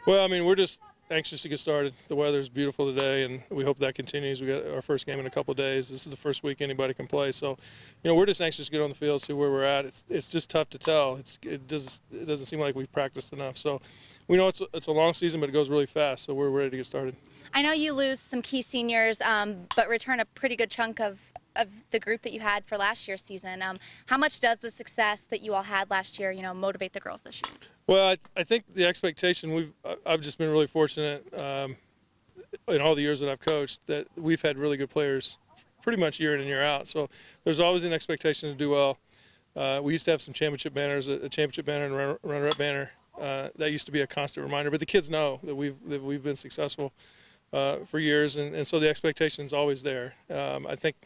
Well, I mean, we're just anxious to get started. The weather's beautiful today, and we hope that continues. We got our first game in a couple of days. This is the first week anybody can play, so we're just anxious to get on the field, see where we're at. It's just tough to tell. It doesn't seem like we've practiced enough. So we know it's a long season, but it goes really fast. So we're ready to get started. I know you lose some key seniors, but return a pretty good chunk of the group that you had for last year's season. How much does the success that you all had last year, motivate the girls this year? Well, I think the expectation I've just been really fortunate in all the years that I've coached that we've had really good players pretty much year in and year out. So there's always an expectation to do well. We used to have some championship banners, a championship banner and a runner-up banner. That used to be a constant reminder. But the kids know that we've been successful for years, and so the expectation is always there. I think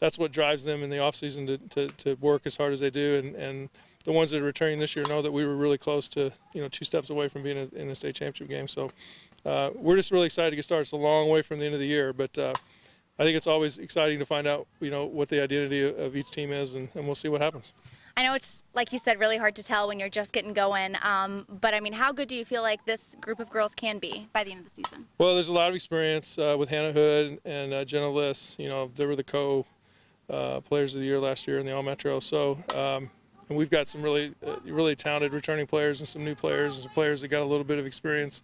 that's what drives them in the offseason to work as hard as they do, and the ones that are returning this year know that we were really close to 2 steps away from being in a state championship game. So we're just really excited to get started. It's a long way from the end of the year, but I think it's always exciting to find out what the identity of each team is, and we'll see what happens. I know it's, like you said, really hard to tell when you're just getting going, but I mean, how good do you feel like this group of girls can be by the end of the season? Well, there's a lot of experience with Hannah Hood and Jenna Liss. They were the co-players of the year last year in the All-Metro. So, and we've got some really talented returning players and some new players and some players that got a little bit of experience.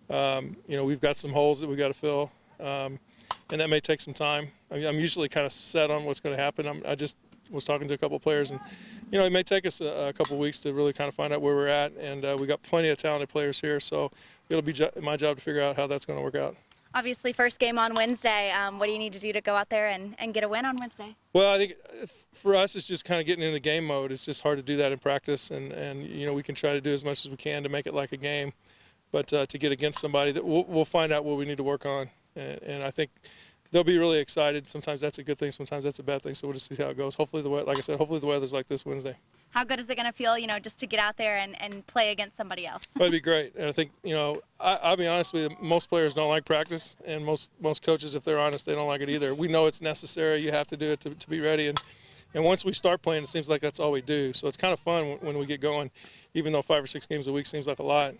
We've got some holes that we've got to fill, and that may take some time. I'm usually kind of set on what's going to happen. I just was talking to a couple of players, and it may take us a couple of weeks to really kind of find out where we're at, and we got plenty of talented players here, so it'll be my job to figure out how that's going to work out. Obviously, first game on Wednesday. What do you need to do to go out there and get a win on Wednesday? Well, I think for us it's just kind of getting into game mode. It's just hard to do that in practice, and we can try to do as much as we can to make it like a game, but to get against somebody, that we'll find out what we need to work on, and I think they'll be really excited. Sometimes that's a good thing, sometimes that's a bad thing, so we'll just see how it goes. Hopefully, like I said, hopefully the weather's like this Wednesday. How good is it going to feel, just to get out there and play against somebody else? Well, it'd be great. And I think, I'll be honest with you, most players don't like practice, and most coaches, if they're honest, they don't like it either. We know it's necessary. You have to do it to be ready. And once we start playing, it seems like that's all we do. So it's kind of fun when we get going, even though 5 or 6 games a week seems like a lot.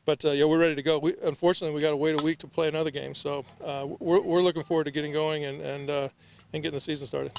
But we're ready to go. Unfortunately, we got to wait a week to play another game. So we're looking forward to getting going and getting the season started.